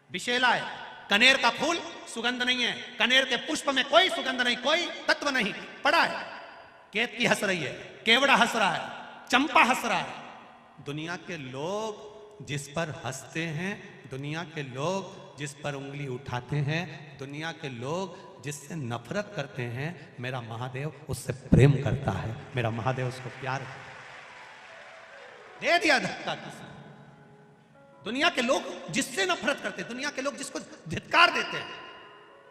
विशेला है। कनेर का फूल सुगंध नहीं है, कनेर के पुष्प में कोई सुगंध नहीं, कोई तत्व नहीं। पड़ा है, केतकी हंस रही है, केवड़ा हंस रहा है, चंपा हंस रहा है। दुनिया के लोग जिस पर हंसते हैं, दुनिया के लोग जिस पर उंगली उठाते हैं, दुनिया के लोग जिससे नफरत करते हैं, मेरा महादेव उससे प्रेम करता है, मेरा महादेव उसको प्यार दे दिया धक्का किसी। दुनिया के लोग जिससे नफरत करते हैं, दुनिया के लोग जिसको धिक्कार देते हैं,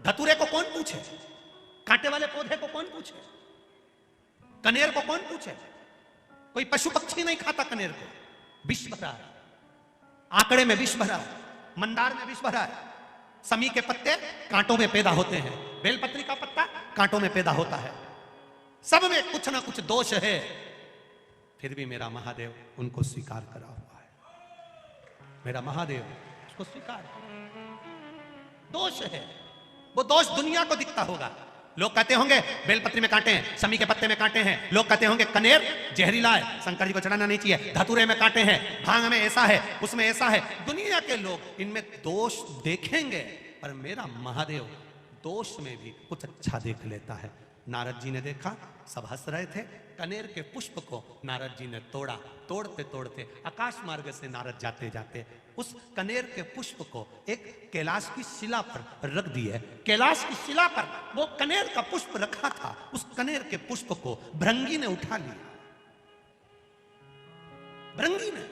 धतूरे को कौन पूछे, कांटे वाले पौधे को कौन पूछे, कनेर को कौन पूछे। कोई पशु पक्षी नहीं खाता कनेर को। विष भरा है, आंकड़े में विष भरा है, मंदार में विष भरा है। समी के पत्ते कांटों में पैदा होते हैं, बेलपत्री का पत्ता कांटों में पैदा होता है। सब में कुछ ना कुछ दोष है, फिर भी मेरा महादेव उनको स्वीकार करा हुआ है। मेरा महादेव उसको स्वीकार, दोष है, वो दोष दुनिया को दिखता होगा। लोग कहते होंगे बेलपत्री में कांटे हैं, समी के पत्ते में कांटे हैं। लोग कहते होंगे कनेर जहरीला है, शंकर जी को चढ़ाना नहीं चाहिए। धतूरे में कांटे हैं, भांग में ऐसा है, उसमें ऐसा है। दुनिया के लोग इनमें दोष देखेंगे, पर मेरा महादेव दोष में भी कुछ अच्छा देख लेता है। नारद जी ने देखा, सब हंस रहे थे। कनेर के पुष्प को नारद जी ने तोड़ा। तोड़ते तोड़ते आकाश मार्ग से नारद जाते जाते उस कनेर के पुष्प को एक कैलाश की शिला पर रख दिए। कैलाश की शिला पर वो कनेर का पुष्प रखा था, उस कनेर के पुष्प को भृंगी ने उठा लिया। भृंगी ने,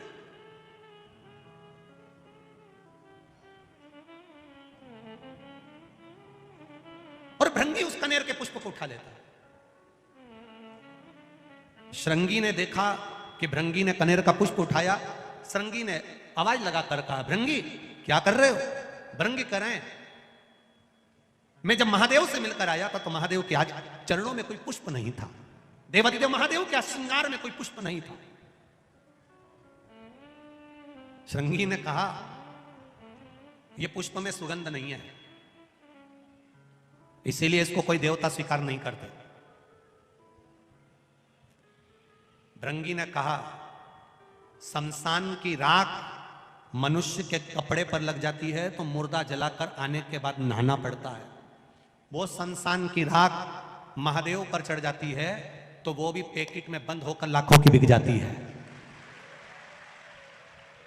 और भृंगी उस कनेर के पुष्प को उठा लेता है। श्रृंगी ने देखा कि भृंगी ने कनेर का पुष्प उठाया। श्रृंगी ने आवाज लगाकर कहा, भृंगी क्या कर रहे हो? भृंगी कह रहे हैं, मैं जब महादेव से मिलकर आया था तो महादेव के आज चरणों में कोई पुष्प नहीं था। देवादिदेव महादेव के श्रृंगार में कोई पुष्प नहीं था। श्रृंगी ने कहा, यह पुष्प में सुगंध नहीं है, इसीलिए इसको कोई देवता स्वीकार नहीं करते। भृंगी ने कहा, शमशान की राख मनुष्य के कपड़े पर लग जाती है तो मुर्दा जलाकर आने के बाद नहाना पड़ता है। वो शमशान की राख महादेव पर चढ़ जाती है तो वो भी पैकेट में बंद होकर लाखों की बिक जाती है।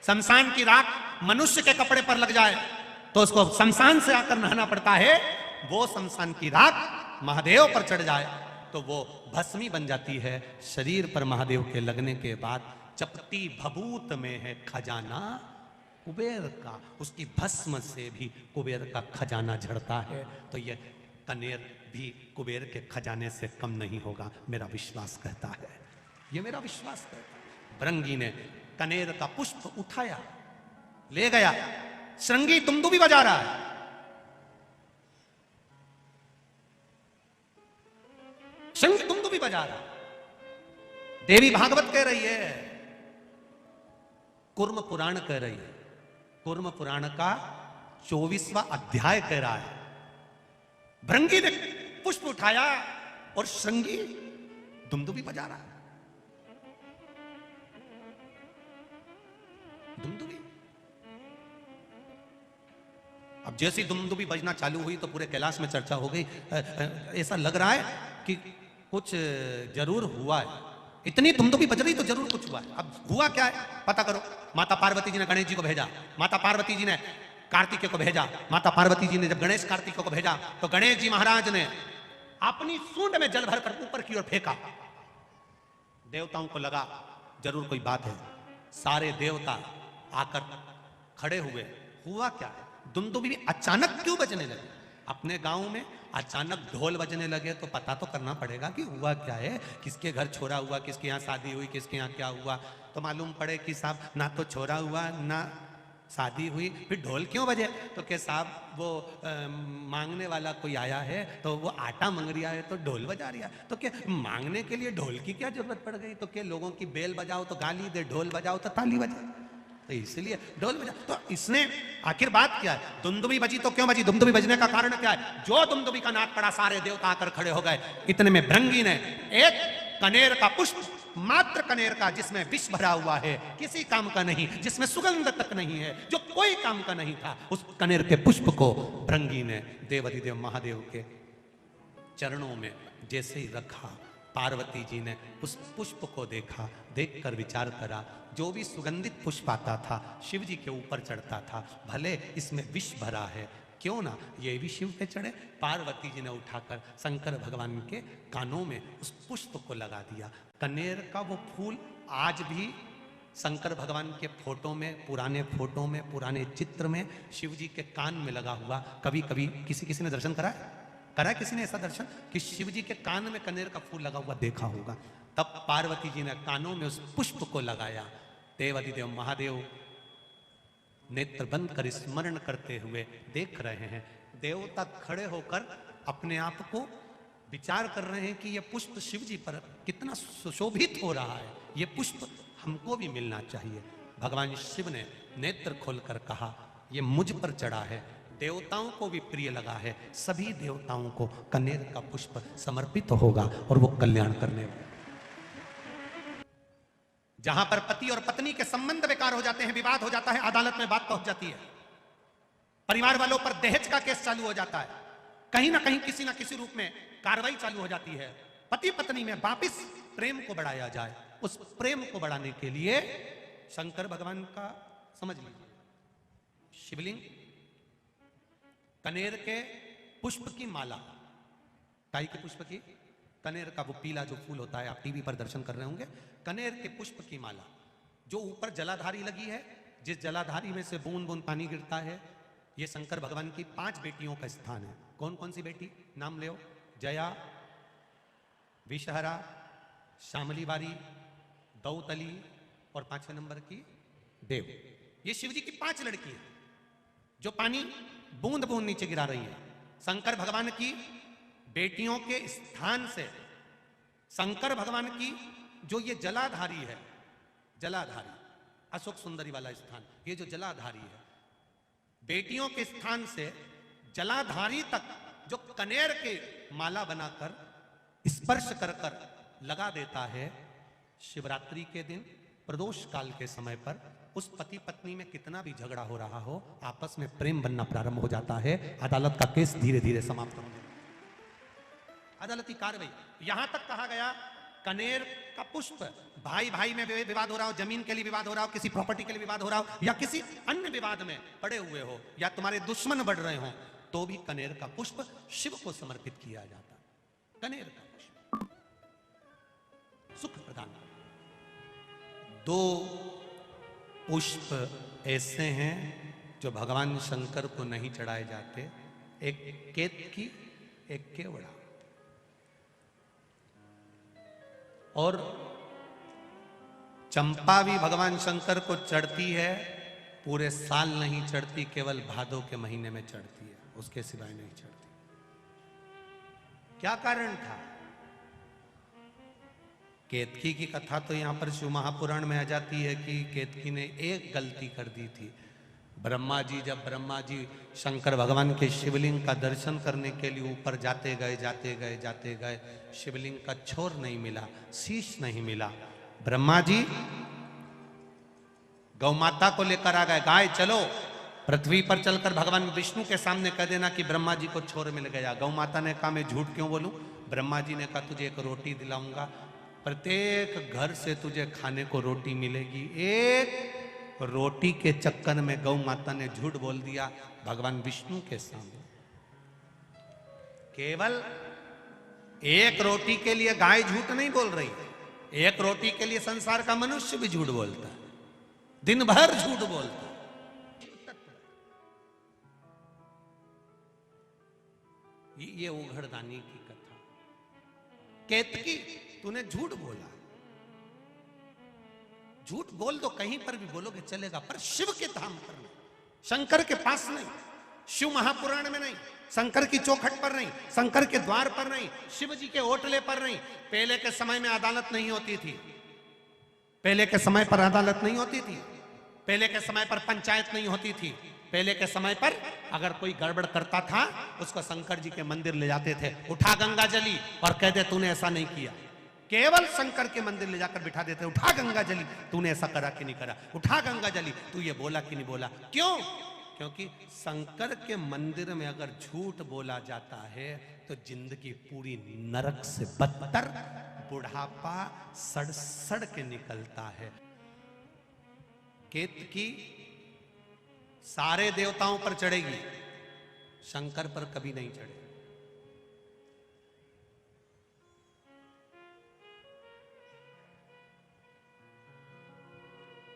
शमशान की राख मनुष्य के कपड़े पर लग जाए तो उसको शमशान से आकर नहाना पड़ता है। वो शमशान की राख महादेव पर चढ़ जाए तो वो भस्मी बन जाती है। शरीर पर महादेव के लगने के बाद चपटी भभूत में है खजाना कुबेर का, उसकी भस्म से भी कुबेर का खजाना झड़ता है। तो ये कनेर भी कुबेर के खजाने से कम नहीं होगा, मेरा विश्वास कहता है, ये मेरा विश्वास कहता है। भृंगी ने कनेर का पुष्प उठाया, ले गया। श्रृंगी दुमदुमी बजा रहा है। श्रृंगी दुमदुमी बजा रहा है। देवी भागवत कह रही है, कुर्म पुराण कह रही है। कुर्म पुराण का 24वां अध्याय कह रहा है, भृंगी ने पुष्प उठाया और श्रृंगी दुमदुमी बजा रहा है। दुमदुमी, अब जैसी दुमदुमी बजना चालू हुई तो पूरे कैलाश में चर्चा हो गई। ऐसा लग रहा है कि कुछ जरूर हुआ है। इतनी दुमदुमी बज रही तो जरूर कुछ हुआ है। अब हुआ क्या है पता करो। माता पार्वती जी ने गणेश जी को भेजा, माता पार्वती जी ने कार्तिकेय को भेजा। माता पार्वती जी ने जब गणेश कार्तिकेय को भेजा तो गणेश जी महाराज ने अपनी सूंड में जल भरकर ऊपर की ओर फेंका। देवताओं को लगा जरूर कोई बात है। सारे देवता आकर खड़े हुए। हुआ क्या है? दुमदुमी अचानक क्यों बजने लगे? अपने गांव में अचानक ढोल बजने लगे तो पता तो करना पड़ेगा कि हुआ क्या है, किसके घर छोरा हुआ, किसके यहाँ शादी हुई, किसके यहाँ क्या हुआ। तो मालूम पड़े कि साहब ना तो छोरा हुआ ना शादी हुई, फिर ढोल क्यों बजे? तो के साहब वो मांगने वाला कोई आया है तो वो आटा मांग रिया है तो ढोल बजा रिया। तो क्या मांगने के लिए ढोल की क्या जरूरत पड़ गई? तो क्या लोगों की बेल बजाओ तो गाली दे, ढोल बजाओ तो ताली बजाओ, तो इसलिए ढोल बजा। तो इसने आखिर बात क्या है? दुमदुमी बजी तो क्यों बजी? दुमदुमी बजने का कारण क्या है? जो दुमदुमी का नाद पड़ा सारे देवता आकर खड़े हो गए। इतने में भृंगी ने एक कनेर का पुष्प मात्र कनेर का जिसमें विष भरा हुआ है, किसी काम का नहीं, जिसमें सुगंध तक नहीं है, जो कोई काम का नहीं था, उस कनेर के पुष्प को भृंगी ने देवाधिदेव महादेव के चरणों में जैसे ही रखा, पार्वती जी ने उस पुष्प को देखा, देखकर विचार करा, जो भी सुगंधित पुष्प आता था शिव जी के ऊपर चढ़ता था, भले इसमें विष भरा है, क्यों ना ये भी शिव पे चढ़े। पार्वती जी ने उठाकर शंकर भगवान के कानों में उस पुष्प को लगा दिया। कनेर का वो फूल आज भी शंकर भगवान के फोटो में, पुराने फोटो में, पुराने चित्र में शिव जी के कान में लगा हुआ। कभी कभी किसी ने दर्शन करा किसी ने ऐसा दर्शन कि शिव जी के कान में कनेर का फूल लगा हुआ देखा होगा। तब पार्वती जी ने कानों में उस पुष्प को लगाया। देवाधिदेव महादेव नेत्र बंद कर स्मरण करते हुए देख रहे हैं। देवता खड़े होकर अपने आप को विचार कर रहे हैं कि यह पुष्प शिव जी पर कितना सुशोभित हो रहा है, यह पुष्प हमको भी मिलना चाहिए। भगवान शिव ने नेत्र खोलकर कहा, यह मुझ पर चढ़ा है, देवताओं को भी प्रिय लगा है, सभी देवताओं को कनेर का पुष्प समर्पित होगा और वो कल्याण करने वाला। जहां पर पति और पत्नी के संबंध बेकार हो जाते हैं, विवाद हो जाता है, अदालत में बात पहुंच जाती है, परिवार वालों पर दहेज का केस चालू हो जाता है, कहीं ना कहीं किसी ना किसी रूप में कार्रवाई चालू हो जाती है, पति पत्नी में वापिस प्रेम को बढ़ाया जाए। उस प्रेम को बढ़ाने के लिए शंकर भगवान का समझ लीजिए, शिवलिंग, कनेर के पुष्प की माला, काई के पुष्प की, कनेर का वो पीला जो फूल होता है, आप टीवी पर दर्शन कर रहे होंगे, कनेर के पुष्प की माला जो ऊपर जलाधारी लगी है, जिस जलाधारी में से बूंद बूंद पानी गिरता है, ये शंकर भगवान की 5 बेटियों का स्थान है। कौन कौन सी बेटी, नाम ले, जया, विषहरा, श्यामली बारी, दौतली और 5वें नंबर की देव। ये शिव जी की 5 लड़की हैं जो पानी बूंद बूंद नीचे गिरा रही है। शंकर भगवान की बेटियों के स्थान से शंकर भगवान की जो ये जलाधारी है, जलाधारी अशोक सुंदरी वाला स्थान, ये जो जलाधारी है, बेटियों के स्थान से जलाधारी तक जो कनेर के माला बनाकर स्पर्श कर कर लगा देता है, शिवरात्रि के दिन प्रदोष काल के समय पर उस पति पत्नी में कितना भी झगड़ा हो रहा हो, आपस में प्रेम बनना प्रारंभ हो जाता है। अदालत का केस धीरे धीरे समाप्त होने, अदालती कार्रवाई। यहां तक कहा गया कनेर का पुष्प, भाई भाई में विवाद हो रहा हो, जमीन के लिए विवाद हो रहा हो, किसी प्रॉपर्टी के लिए विवाद हो रहा हो, या किसी अन्य विवाद में पड़े हुए हो, या तुम्हारे दुश्मन बढ़ रहे हो, तो भी कनेर का पुष्प शिव को समर्पित किया जाता। कनेर का पुष्प सुख प्रदान। 2 पुष्प ऐसे हैं जो भगवान शंकर को नहीं चढ़ाए जाते, एक केतकी, एक केवड़ा। और चंपा भी भगवान शंकर को चढ़ती है, पूरे साल नहीं चढ़ती, केवल भादों के महीने में चढ़ती है, उसके सिवाय नहीं चढ़ती। क्या कारण था? केतकी की कथा तो यहां पर शिव महापुराण में आ जाती है कि केतकी ने एक गलती कर दी थी। ब्रह्मा जी शंकर भगवान के शिवलिंग का दर्शन करने के लिए ऊपर जाते गए, शिवलिंग का छोर नहीं मिला, शीश नहीं मिला। ब्रह्मा जी गौ माता को लेकर आ गए, गाय चलो पृथ्वी पर चलकर भगवान विष्णु के सामने कह देना कि ब्रह्मा जी को छोर मिल गया। गौ माता ने कहा मैं झूठ क्यों बोलूं? ब्रह्मा जी ने कहा तुझे एक रोटी दिलाऊंगा, प्रत्येक घर से तुझे खाने को रोटी मिलेगी। एक रोटी के चक्कर में गौ माता ने झूठ बोल दिया भगवान विष्णु के सामने। केवल एक रोटी के लिए गाय झूठ नहीं बोल रही, एक रोटी के लिए संसार का मनुष्य भी झूठ बोलता है, दिन भर झूठ बोलता है। ये उघड़दानी की कथा। केतकी तूने झूठ बोला, झूठ बोल दो, कहीं पर भी बोलोगे चलेगा, पर शिव के धाम पर नहीं, शंकर के पास नहीं, शिव महापुराण में नहीं, शंकर की चौखट पर नहीं, शंकर के द्वार पर नहीं, शिव जी के ओटले पर नहीं। पहले के समय में अदालत नहीं होती थी, पहले के समय पर अदालत नहीं होती थी, पहले के समय पर पंचायत नहीं होती थी। पहले के समय पर अगर कोई गड़बड़ करता था उसको शंकर जी के मंदिर ले जाते थे, उठा गंगा जली और कह दे तूने ऐसा नहीं किया। केवल शंकर के मंदिर ले जाकर बिठा देते, उठा गंगा जली, तूने ऐसा करा कि नहीं करा, उठा गंगा जली, तू ये बोला कि नहीं बोला। क्यों? क्योंकि शंकर के मंदिर में अगर झूठ बोला जाता है तो जिंदगी पूरी नरक से बदतर, बुढ़ापा सड़ सड़ के निकलता है। केतकी सारे देवताओं पर चढ़ेगी, शंकर पर कभी नहीं चढ़ेगी।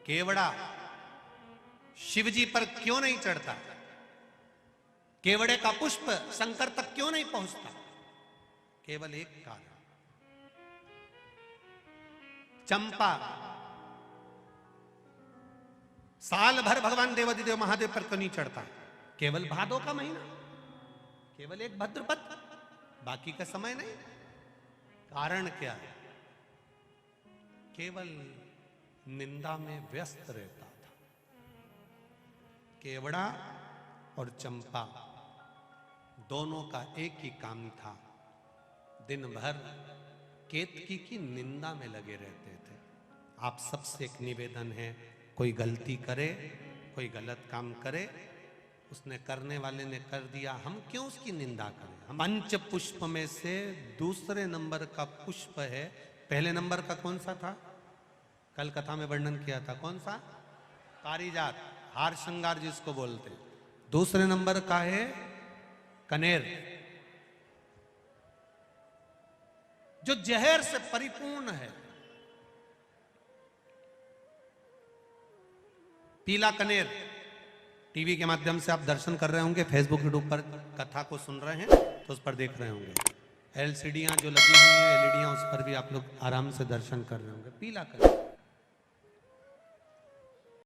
केवड़ा शिवजी पर क्यों नहीं चढ़ता? केवड़े का पुष्प शंकर तक क्यों नहीं पहुंचता? केवल एक कारण, चंपा साल भर भगवान देवादिदेव महादेव पर क्यों नहीं चढ़ता? केवल भादो का महीना, केवल एक भद्रपद, बाकी का समय नहीं। कारण क्या है? केवल निंदा में व्यस्त रहता था। केवड़ा और चंपा दोनों का एक ही काम था, दिन भर केतकी की निंदा में लगे रहते थे। आप सबसे एक निवेदन है, कोई गलती करे, कोई गलत काम करे, उसने करने वाले ने कर दिया, हम क्यों उसकी निंदा करें? हम पंच पुष्प में से दूसरे नंबर का पुष्प है। पहले नंबर का कौन सा था? कल कथा में वर्णन किया था, कौन सा? पारिजात, हार श्रृंगार जिसको बोलते। दूसरे नंबर का है कनेर, जो जहर से परिपूर्ण है। पीला कनेर, टीवी के माध्यम से आप दर्शन कर रहे होंगे, फेसबुक यूट्यूब पर कथा को सुन रहे हैं तो उस पर देख रहे होंगे। एलसीडियां जो लगी हुई हैं, एलईडियां, उस पर भी आप लोग आराम से दर्शन कर रहे होंगे। पीला कनेर